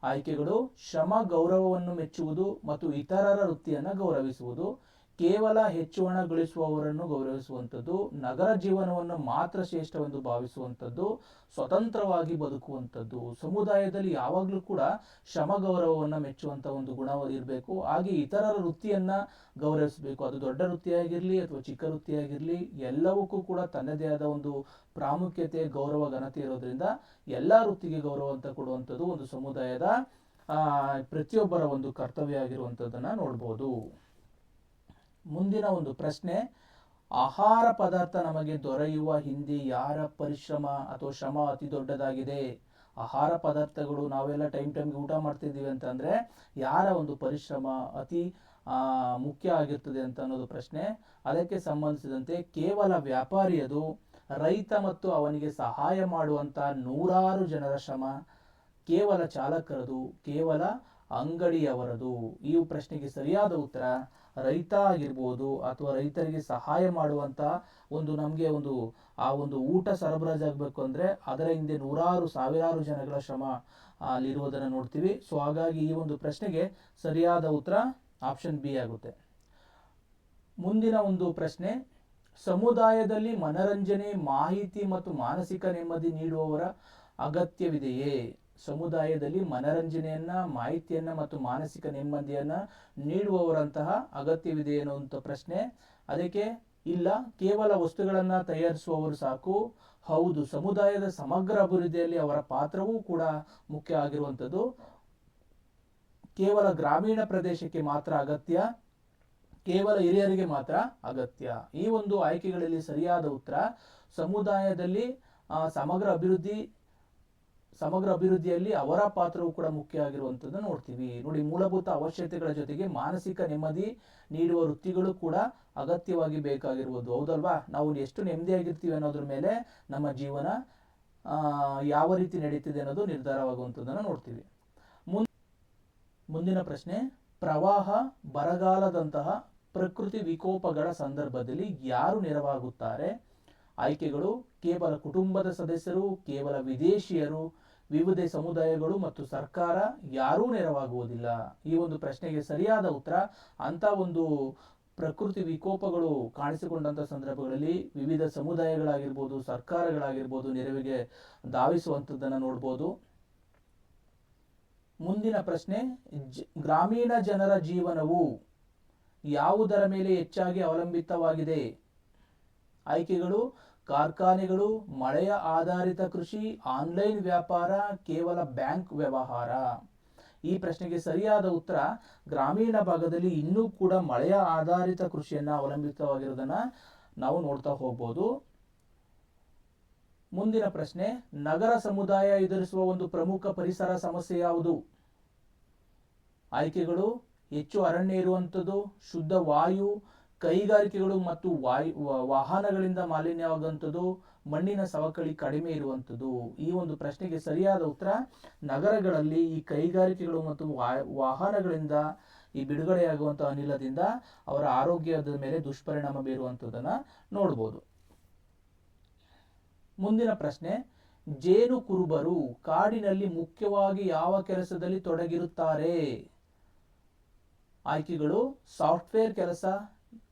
ಆಯ್ಕೆಗಳು: ಶ್ರಮ ಗೌರವವನ್ನು ಮೆಚ್ಚುವುದು ಮತ್ತು ಇತರರ ವೃತ್ತಿಯನ್ನು ಗೌರವಿಸುವುದು, ಕೇವಲ ಹೆಚ್ಚು ಹಣ ಗಳಿಸುವವರನ್ನು ಗೌರವಿಸುವಂಥದ್ದು, ನಗರ ಜೀವನವನ್ನು ಮಾತ್ರ ಶ್ರೇಷ್ಠವೆಂದು ಭಾವಿಸುವಂಥದ್ದು, ಸ್ವತಂತ್ರವಾಗಿ ಬದುಕುವಂಥದ್ದು. ಸಮುದಾಯದಲ್ಲಿ ಯಾವಾಗಲೂ ಕೂಡ ಶ್ರಮ ಗೌರವವನ್ನು ಮೆಚ್ಚುವಂಥ ಒಂದು ಗುಣ ಇರಬೇಕು. ಹಾಗೆ ಇತರರ ವೃತ್ತಿಯನ್ನ ಗೌರವಿಸಬೇಕು. ಅದು ದೊಡ್ಡ ವೃತ್ತಿಯಾಗಿರಲಿ ಅಥವಾ ಚಿಕ್ಕ ವೃತ್ತಿಯಾಗಿರಲಿ, ಎಲ್ಲವಕ್ಕೂ ಕೂಡ ತನ್ನದೇ ಆದ ಒಂದು ಪ್ರಾಮುಖ್ಯತೆ, ಗೌರವ, ಘನತೆ ಇರೋದ್ರಿಂದ ಎಲ್ಲಾ ವೃತ್ತಿಗೆ ಗೌರವ ಅಂತ ಕೊಡುವಂಥದ್ದು ಒಂದು ಸಮುದಾಯದ ಪ್ರತಿಯೊಬ್ಬರ ಒಂದು ಕರ್ತವ್ಯ ಆಗಿರುವಂಥದ್ದನ್ನ ನೋಡ್ಬೋದು. ಮುಂದಿನ ಒಂದು ಪ್ರಶ್ನೆ, ಆಹಾರ ಪದಾರ್ಥ ನಮಗೆ ದೊರೆಯುವ ಹಿಂದೆ ಯಾರ ಪರಿಶ್ರಮ ಅಥವಾ ಶ್ರಮ ಅತಿ ದೊಡ್ಡದಾಗಿದೆ? ಆಹಾರ ಪದಾರ್ಥಗಳು ನಾವೆಲ್ಲ ಟೈಮ್ಗೆ ಊಟ ಮಾಡ್ತಿದ್ದೀವಿ ಅಂತಂದ್ರೆ ಯಾರ ಒಂದು ಪರಿಶ್ರಮ ಅತಿ ಮುಖ್ಯ ಆಗಿರ್ತದೆ ಅಂತ ಅನ್ನೋದು ಪ್ರಶ್ನೆ. ಅದಕ್ಕೆ ಸಂಬಂಧಿಸಿದಂತೆ ಕೇವಲ ವ್ಯಾಪಾರಿಯದು, ರೈತ ಮತ್ತು ಅವನಿಗೆ ಸಹಾಯ ಮಾಡುವಂತ 100 ಜನರ ಶ್ರಮ, ಕೇವಲ ಚಾಲಕರದು, ಕೇವಲ ಅಂಗಡಿಯವರದು. ಈ ಪ್ರಶ್ನೆಗೆ ಸರಿಯಾದ ಉತ್ತರ ರೈತ ಆಗಿರ್ಬೋದು, ಅಥವಾ ರೈತರಿಗೆ ಸಹಾಯ ಮಾಡುವಂತ ನಮಗೆ ಒಂದು ಊಟ ಸರಬರಾಜಾಗಬೇಕು ಅಂದ್ರೆ ಅದರ ಹಿಂದೆ 100,000 ಜನಗಳ ಶ್ರಮ ಅಲ್ಲಿರುವುದನ್ನು ನೋಡ್ತೀವಿ. ಸೊ ಹಾಗಾಗಿ ಈ ಒಂದು ಪ್ರಶ್ನೆಗೆ ಸರಿಯಾದ ಉತ್ತರ ಆಪ್ಷನ್ ಬಿ ಆಗುತ್ತೆ. ಮುಂದಿನ ಒಂದು ಪ್ರಶ್ನೆ, ಸಮುದಾಯದಲ್ಲಿ ಮನರಂಜನೆ, ಮಾಹಿತಿ ಮತ್ತು ಮಾನಸಿಕ ನೆಮ್ಮದಿ ನೀಡುವವರ ಅಗತ್ಯವಿದೆಯೇ? ಸಮುದಾಯದಲ್ಲಿ ಮನರಂಜನೆಯನ್ನ, ಮಾಹಿತಿಯನ್ನ ಮತ್ತು ಮಾನಸಿಕ ನೆಮ್ಮದಿಯನ್ನ ನೀಡುವವರಂತಹ ಅಗತ್ಯವಿದೆ ಅನ್ನುವಂಥ ಪ್ರಶ್ನೆ. ಅದಕ್ಕೆ ಇಲ್ಲ, ಕೇವಲ ವಸ್ತುಗಳನ್ನ ತಯಾರಿಸುವವರು ಸಾಕು. ಹೌದು, ಸಮುದಾಯದ ಸಮಗ್ರ ಅಭಿವೃದ್ಧಿಯಲ್ಲಿ ಅವರ ಪಾತ್ರವೂ ಕೂಡ ಮುಖ್ಯ ಆಗಿರುವಂಥದ್ದು. ಕೇವಲ ಗ್ರಾಮೀಣ ಪ್ರದೇಶಕ್ಕೆ ಮಾತ್ರ ಅಗತ್ಯ, ಕೇವಲ ಹಿರಿಯರಿಗೆ ಮಾತ್ರ ಅಗತ್ಯ. ಈ ಒಂದು ಆಯ್ಕೆಗಳಲ್ಲಿ ಸರಿಯಾದ ಉತ್ತರ ಸಮುದಾಯದಲ್ಲಿ ಸಮಗ್ರ ಅಭಿವೃದ್ಧಿಯಲ್ಲಿ ಅವರ ಪಾತ್ರವು ಕೂಡ ಮುಖ್ಯ ಆಗಿರುವಂಥದ್ದು ನೋಡ್ತೀವಿ. ನೋಡಿ, ಮೂಲಭೂತ ಅವಶ್ಯಕತೆಗಳ ಜೊತೆಗೆ ಮಾನಸಿಕ ನೆಮ್ಮದಿ ನೀಡುವ ವೃತ್ತಿಗಳು ಕೂಡ ಅಗತ್ಯವಾಗಿ ಬೇಕಾಗಿರುವುದು. ಹೌದಲ್ವಾ? ನಾವು ಎಷ್ಟು ನೆಮ್ಮದಿಯಾಗಿರ್ತೀವಿ ಅನ್ನೋದ್ರ ಮೇಲೆ ನಮ್ಮ ಜೀವನ ಯಾವ ರೀತಿ ನಡೀತಿದೆ ಅನ್ನೋದು ನಿರ್ಧಾರವಾಗುವಂಥದ್ದನ್ನು ನೋಡ್ತೀವಿ. ಮುಂದಿನ ಪ್ರಶ್ನೆ, ಪ್ರವಾಹ, ಬರಗಾಲದಂತಹ ಪ್ರಕೃತಿ ವಿಕೋಪಗಳ ಸಂದರ್ಭದಲ್ಲಿ ಯಾರು ನೆರವಾಗುತ್ತಾರೆ? ಆಯ್ಕೆಗಳು: ಕೇವಲ ಕುಟುಂಬದ ಸದಸ್ಯರು, ಕೇವಲ ವಿದೇಶಿಯರು, ವಿವಿಧ ಸಮುದಾಯಗಳು ಮತ್ತು ಸರ್ಕಾರ. ಯಾರೂ ನೆರವಾಗುವುದಿಲ್ಲ. ಈ ಒಂದು ಪ್ರಶ್ನೆಗೆ ಸರಿಯಾದ ಉತ್ತರ, ಅಂತ ಒಂದು ಪ್ರಕೃತಿ ವಿಕೋಪಗಳು ಕಾಣಿಸಿಕೊಂಡಂತ ಸಂದರ್ಭಗಳಲ್ಲಿ ವಿವಿಧ ಸಮುದಾಯಗಳಾಗಿರ್ಬೋದು, ಸರ್ಕಾರಗಳಾಗಿರ್ಬೋದು ನೆರವಿಗೆ ಧಾವಿಸುವಂಥದ್ದನ್ನು ನೋಡ್ಬೋದು. ಮುಂದಿನ ಪ್ರಶ್ನೆ, ಗ್ರಾಮೀಣ ಜನರ ಜೀವನವು ಯಾವುದರ ಮೇಲೆ ಹೆಚ್ಚಾಗಿ ಅವಲಂಬಿತವಾಗಿದೆ? ಆಯ್ಕೆಗಳು: ಕಾರ್ಖಾನೆಗಳು, ಮಳೆಯ ಆಧಾರಿತ ಕೃಷಿ, ಆನ್ಲೈನ್ ವ್ಯಾಪಾರ, ಕೇವಲ ಬ್ಯಾಂಕ್ ವ್ಯವಹಾರ. ಈ ಪ್ರಶ್ನೆಗೆ ಸರಿಯಾದ ಉತ್ತರ, ಗ್ರಾಮೀಣ ಭಾಗದಲ್ಲಿ ಇನ್ನೂ ಕೂಡ ಮಳೆಯ ಆಧಾರಿತ ಕೃಷಿಯನ್ನ ಅವಲಂಬಿತವಾಗಿರೋದನ್ನ ನಾವು ನೋಡ್ತಾ ಹೋಗ್ಬೋದು. ಮುಂದಿನ ಪ್ರಶ್ನೆ, ನಗರ ಸಮುದಾಯ ಎದುರಿಸುವ ಒಂದು ಪ್ರಮುಖ ಪರಿಸರ ಸಮಸ್ಯೆ ಯಾವುದು? ಆಯ್ಕೆಗಳು: ಹೆಚ್ಚು ಅರಣ್ಯ ಇರುವಂಥದ್ದು, ಶುದ್ಧ ವಾಯು, ಕೈಗಾರಿಕೆಗಳು ಮತ್ತು ವಾಹನಗಳಿಂದ ಮಾಲಿನ್ಯವಾಗುವಂಥದ್ದು, ಮಣ್ಣಿನ ಸವಕಳಿ ಕಡಿಮೆ ಇರುವಂಥದ್ದು. ಈ ಒಂದು ಪ್ರಶ್ನೆಗೆ ಸರಿಯಾದ ಉತ್ತರ, ನಗರಗಳಲ್ಲಿ ಈ ಕೈಗಾರಿಕೆಗಳು ಮತ್ತು ವಾಹನಗಳಿಂದ ಈ ಬಿಡುಗಡೆಯಾಗುವಂತಹ ಅನಿಲದಿಂದ ಅವರ ಆರೋಗ್ಯದ ಮೇಲೆ ದುಷ್ಪರಿಣಾಮ ಬೀರುವಂಥದ್ದನ್ನ ನೋಡ್ಬೋದು. ಮುಂದಿನ ಪ್ರಶ್ನೆ, ಜೇನು ಕುರುಬರು ಕಾಡಿನಲ್ಲಿ ಮುಖ್ಯವಾಗಿ ಯಾವ ಕೆಲಸದಲ್ಲಿ ತೊಡಗಿರುತ್ತಾರೆ? ಆಯ್ಕೆಗಳು: ಸಾಫ್ಟ್ವೇರ್ ಕೆಲಸ,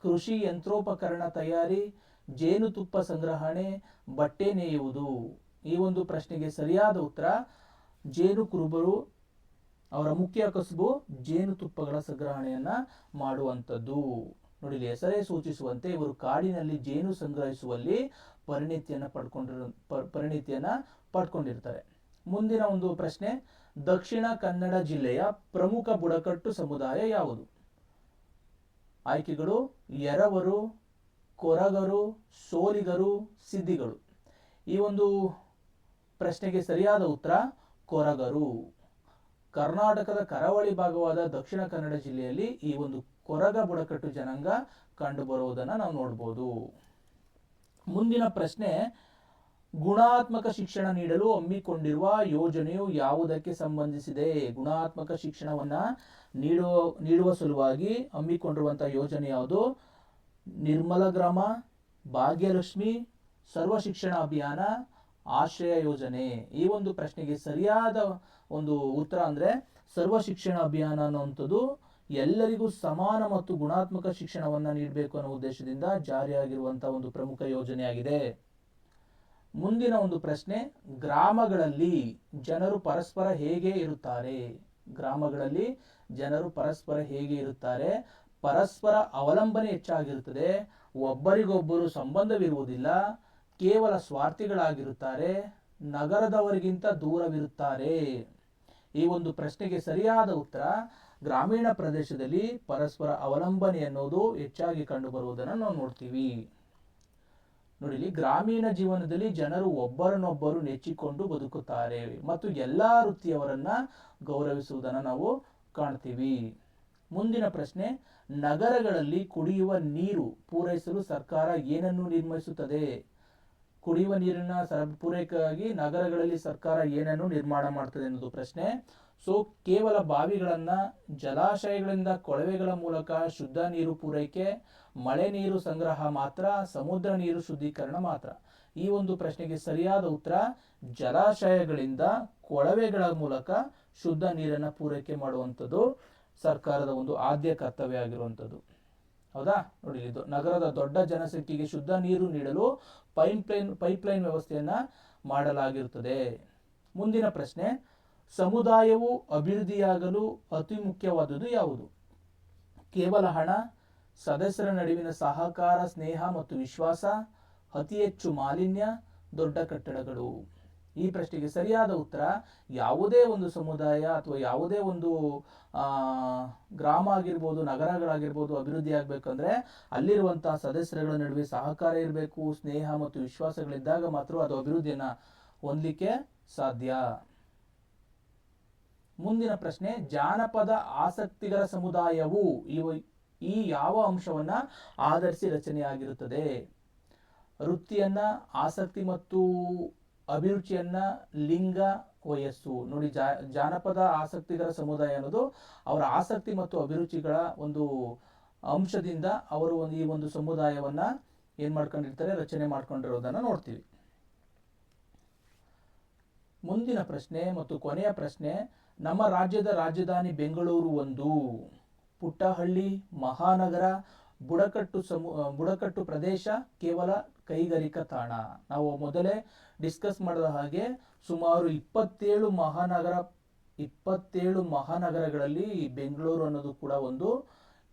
ಕೃಷಿ ಯಂತ್ರೋಪಕರಣ ತಯಾರಿ, ಜೇನುತುಪ್ಪ ಸಂಗ್ರಹಣೆ, ಬಟ್ಟೆ ನೇಯುವುದು. ಈ ಒಂದು ಪ್ರಶ್ನೆಗೆ ಸರಿಯಾದ ಉತ್ತರ, ಜೇನು ಕುರುಬರು ಅವರ ಮುಖ್ಯ ಕಸುಬು ಜೇನುತುಪ್ಪಗಳ ಸಂಗ್ರಹಣೆಯನ್ನ ಮಾಡುವಂಥದ್ದು. ನೋಡಿ, ಹೆಸರೇ ಸೂಚಿಸುವಂತೆ ಇವರು ಕಾಡಿನಲ್ಲಿ ಜೇನು ಸಂಗ್ರಹಿಸುವಲ್ಲಿ ಪರಿಣಿತಿಯನ್ನ ಪಡ್ಕೊಂಡಿರ್ತಾರೆ. ಮುಂದಿನ ಒಂದು ಪ್ರಶ್ನೆ, ದಕ್ಷಿಣ ಕನ್ನಡ ಜಿಲ್ಲೆಯ ಪ್ರಮುಖ ಬುಡಕಟ್ಟು ಸಮುದಾಯ ಯಾವುದು? ಆಯ್ಕೆಗಳು: ಎರವರು, ಕೊರಗರು, ಸೋಲಿಗರು, ಸಿದ್ದಿಗಳು. ಈ ಒಂದು ಪ್ರಶ್ನೆಗೆ ಸರಿಯಾದ ಉತ್ತರ ಕೊರಗರು. ಕರ್ನಾಟಕದ ಕರಾವಳಿ ಭಾಗವಾದ ದಕ್ಷಿಣ ಕನ್ನಡ ಜಿಲ್ಲೆಯಲ್ಲಿ ಈ ಒಂದು ಕೊರಗ ಬುಡಕಟ್ಟು ಜನಾಂಗ ಕಂಡು ಬರುವುದನ್ನು ನಾವು ನೋಡ್ಬೋದು. ಮುಂದಿನ ಪ್ರಶ್ನೆ, ಗುಣಾತ್ಮಕ ಶಿಕ್ಷಣ ನೀಡಲು ಹಮ್ಮಿಕೊಂಡಿರುವ ಯೋಜನೆಯು ಯಾವುದಕ್ಕೆ ಸಂಬಂಧಿಸಿದೆ? ಗುಣಾತ್ಮಕ ಶಿಕ್ಷಣವನ್ನ ನೀಡುವ ಸಲುವಾಗಿ ಹಮ್ಮಿಕೊಂಡಿರುವಂತಹ ಯೋಜನೆ ಯಾವುದು? ನಿರ್ಮಲ ಗ್ರಾಮ, ಭಾಗ್ಯಲಕ್ಷ್ಮಿ, ಸರ್ವ ಶಿಕ್ಷಣ ಅಭಿಯಾನ, ಆಶ್ರಯ ಯೋಜನೆ. ಈ ಒಂದು ಪ್ರಶ್ನೆಗೆ ಸರಿಯಾದ ಒಂದು ಉತ್ತರ ಅಂದ್ರೆ ಸರ್ವ ಶಿಕ್ಷಣ ಅಭಿಯಾನ ಅನ್ನುವಂಥದ್ದು ಎಲ್ಲರಿಗೂ ಸಮಾನ ಮತ್ತು ಗುಣಾತ್ಮಕ ಶಿಕ್ಷಣವನ್ನ ನೀಡಬೇಕು ಅನ್ನೋ ಉದ್ದೇಶದಿಂದ ಜಾರಿಯಾಗಿರುವಂತಹ ಒಂದು ಪ್ರಮುಖ ಯೋಜನೆಯಾಗಿದೆ. ಮುಂದಿನ ಒಂದು ಪ್ರಶ್ನೆ, ಗ್ರಾಮಗಳಲ್ಲಿ ಜನರು ಪರಸ್ಪರ ಹೇಗೆ ಇರುತ್ತಾರೆ? ಗ್ರಾಮಗಳಲ್ಲಿ ಜನರು ಪರಸ್ಪರ ಹೇಗೆ ಇರುತ್ತಾರೆ? ಪರಸ್ಪರ ಅವಲಂಬನೆ ಹೆಚ್ಚಾಗಿರುತ್ತದೆ, ಒಬ್ಬರಿಗೊಬ್ಬರು ಸಂಬಂಧವಿರುವುದಿಲ್ಲ, ಕೇವಲ ಸ್ವಾರ್ಥಿಗಳಾಗಿರುತ್ತಾರೆ, ನಗರದವರಿಗಿಂತ ದೂರವಿರುತ್ತಾರೆ. ಈ ಒಂದು ಪ್ರಶ್ನೆಗೆ ಸರಿಯಾದ ಉತ್ತರ, ಗ್ರಾಮೀಣ ಪ್ರದೇಶದಲ್ಲಿ ಪರಸ್ಪರ ಅವಲಂಬನೆ ಅನ್ನೋದು ಹೆಚ್ಚಾಗಿ ಕಂಡು ಬರುವುದನ್ನು ನಾವು ನೋಡ್ತೀವಿ. ನೋಡಿ, ಗ್ರಾಮೀಣ ಜೀವನದಲ್ಲಿ ಜನರು ಒಬ್ಬರನ್ನೊಬ್ಬರು ನೆಚ್ಚಿಕೊಂಡು ಬದುಕುತ್ತಾರೆ ಮತ್ತು ಎಲ್ಲಾ ವೃತ್ತಿಯವರನ್ನ ಗೌರವಿಸುವುದನ್ನು ನಾವು ಕಾಣ್ತೀವಿ. ಮುಂದಿನ ಪ್ರಶ್ನೆ, ನಗರಗಳಲ್ಲಿ ಕುಡಿಯುವ ನೀರು ಪೂರೈಸಲು ಸರ್ಕಾರ ಏನನ್ನು ನಿರ್ಮಿಸುತ್ತದೆ? ಕುಡಿಯುವ ನೀರಿನ ಪೂರೈಕೆಗಾಗಿ ನಗರಗಳಲ್ಲಿ ಸರ್ಕಾರ ಏನನ್ನು ನಿರ್ಮಾಣ ಮಾಡ್ತದೆ ಅನ್ನೋದು ಪ್ರಶ್ನೆ. ಸೊ ಕೇವಲ ಬಾವಿಗಳನ್ನ, ಜಲಾಶಯಗಳಿಂದ ಕೊಳವೆಗಳ ಮೂಲಕ ಶುದ್ಧ ನೀರು ಪೂರೈಕೆ, ಮಳೆ ನೀರು ಸಂಗ್ರಹ ಮಾತ್ರ, ಸಮುದ್ರ ನೀರು ಶುದ್ಧೀಕರಣ ಮಾತ್ರ. ಈ ಒಂದು ಪ್ರಶ್ನೆಗೆ ಸರಿಯಾದ ಉತ್ತರ ಜಲಾಶಯಗಳಿಂದ ಕೊಳವೆಗಳ ಮೂಲಕ ಶುದ್ಧ ನೀರನ್ನು ಪೂರೈಕೆ ಮಾಡುವಂಥದ್ದು ಸರ್ಕಾರದ ಒಂದು ಆದ್ಯ ಕರ್ತವ್ಯ ಆಗಿರುವಂಥದ್ದು. ಹೌದಾ? ನೋಡಿ, ಇದು ನಗರದ ದೊಡ್ಡ ಜನಸಂಖ್ಯೆಗೆ ಶುದ್ಧ ನೀರು ನೀಡಲು ಪೈಪ್ಲೈನ್ ವ್ಯವಸ್ಥೆಯನ್ನ ಮಾಡಲಾಗಿರುತ್ತದೆ. ಮುಂದಿನ ಪ್ರಶ್ನೆ, ಸಮುದಾಯವು ಅಭಿವೃದ್ಧಿಯಾಗಲು ಅತಿ ಮುಖ್ಯವಾದುದು ಯಾವುದು? ಕೇವಲ ಹಣ, ಸದಸ್ಯರ ನಡುವಿನ ಸಹಕಾರ, ಸ್ನೇಹ ಮತ್ತು ವಿಶ್ವಾಸ, ಅತಿ ಹೆಚ್ಚು ಮಾಲಿನ್ಯ, ದೊಡ್ಡ ಕಟ್ಟಡಗಳು. ಈ ಪ್ರಶ್ನೆಗೆ ಸರಿಯಾದ ಉತ್ತರ ಯಾವುದೇ ಒಂದು ಸಮುದಾಯ ಅಥವಾ ಯಾವುದೇ ಒಂದು ಗ್ರಾಮ ಆಗಿರ್ಬೋದು, ನಗರಗಳಾಗಿರ್ಬೋದು ಅಭಿವೃದ್ಧಿ ಆಗ್ಬೇಕಂದ್ರೆ ಅಲ್ಲಿರುವಂತಹ ಸದಸ್ಯರುಗಳ ನಡುವೆ ಸಹಕಾರ ಇರಬೇಕು, ಸ್ನೇಹ ಮತ್ತು ವಿಶ್ವಾಸಗಳಿದ್ದಾಗ ಮಾತ್ರ ಅದು ಅಭಿವೃದ್ಧಿಯನ್ನ ಹೊಂದಲಿಕ್ಕೆ ಸಾಧ್ಯ. ಮುಂದಿನ ಪ್ರಶ್ನೆ, ಜಾನಪದ ಆಸಕ್ತಿಗರ ಸಮುದಾಯವು ಈ ಯಾವ ಅಂಶವನ್ನ ಆಧರಿಸಿ ರಚನೆಯಾಗಿರುತ್ತದೆ? ವೃತ್ತಿಯನ್ನ, ಆಸಕ್ತಿ ಮತ್ತು ಅಭಿರುಚಿಯನ್ನ, ಲಿಂಗ, ವಯಸ್ಸು. ನೋಡಿ, ಜಾನಪದ ಆಸಕ್ತಿಗರ ಸಮುದಾಯ ಅನ್ನೋದು ಅವರ ಆಸಕ್ತಿ ಮತ್ತು ಅಭಿರುಚಿಗಳ ಒಂದು ಅಂಶದಿಂದ ಅವರು ಈ ಒಂದು ಸಮುದಾಯವನ್ನ ಏನ್ ಮಾಡ್ಕೊಂಡಿರ್ತಾರೆ, ರಚನೆ ಮಾಡ್ಕೊಂಡಿರೋದನ್ನ ನೋಡ್ತೀವಿ. ಮುಂದಿನ ಪ್ರಶ್ನೆ ಮತ್ತು ಕೊನೆಯ ಪ್ರಶ್ನೆ, ನಮ್ಮ ರಾಜ್ಯದ ರಾಜಧಾನಿ ಬೆಂಗಳೂರು ಒಂದು ಪುಟ್ಟಹಳ್ಳಿ, ಮಹಾನಗರ, ಬುಡಕಟ್ಟು ಪ್ರದೇಶ, ಕೇವಲ ಕೈಗಾರಿಕಾ ತಾಣ? ನಾವು ಮೊದಲೇ ಡಿಸ್ಕಸ್ ಮಾಡಿದ ಹಾಗೆ ಸುಮಾರು 27 ಮಹಾನಗರಗಳಲ್ಲಿ ಬೆಂಗಳೂರು ಅನ್ನೋದು ಕೂಡ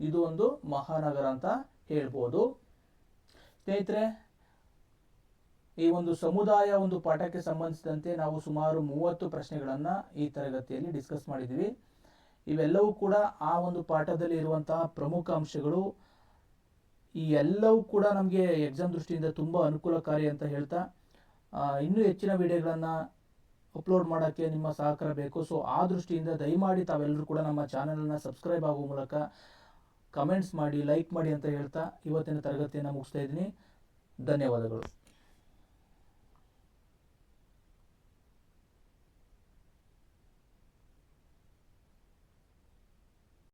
ಇದು ಒಂದು ಮಹಾನಗರ ಅಂತ ಹೇಳ್ಬೋದು. ಸ್ನೇಹಿತರೆ, ಈ ಒಂದು ಸಮುದಾಯ ಒಂದು ಪಾಠಕ್ಕೆ ಸಂಬಂಧಿಸಿದಂತೆ ನಾವು ಸುಮಾರು 30 ಪ್ರಶ್ನೆಗಳನ್ನ ಈ ತರಗತಿಯಲ್ಲಿ ಡಿಸ್ಕಸ್ ಮಾಡಿದ್ವಿ. ಇವೆಲ್ಲವೂ ಕೂಡ ಆ ಒಂದು ಪಾಠದಲ್ಲಿ ಇರುವಂತಹ ಪ್ರಮುಖ ಅಂಶಗಳು. ಈ ಎಲ್ಲವೂ ಕೂಡ ನಮಗೆ ಎಕ್ಸಾಮ್ ದೃಷ್ಟಿಯಿಂದ ತುಂಬಾ ಅನುಕೂಲಕಾರಿ ಅಂತ ಹೇಳ್ತಾ, ಇನ್ನೂ ಹೆಚ್ಚಿನ ವಿಡಿಯೋಗಳನ್ನ ಅಪ್ಲೋಡ್ ಮಾಡೋಕ್ಕೆ ನಿಮ್ಮ ಸಹಕಾರ ಬೇಕು. ಸೊ ಆ ದೃಷ್ಟಿಯಿಂದ ದಯಮಾಡಿ ತಾವೆಲ್ಲರೂ ಕೂಡ ನಮ್ಮ ಚಾನಲ್ನ ಸಬ್ಸ್ಕ್ರೈಬ್ ಆಗುವ ಮೂಲಕ ಕಮೆಂಟ್ಸ್ ಮಾಡಿ, ಲೈಕ್ ಮಾಡಿ ಅಂತ ಹೇಳ್ತಾ ಇವತ್ತಿನ ತರಗತಿಯನ್ನು ಮುಗಿಸ್ತಾ ಇದ್ದೀನಿ. ಧನ್ಯವಾದಗಳು.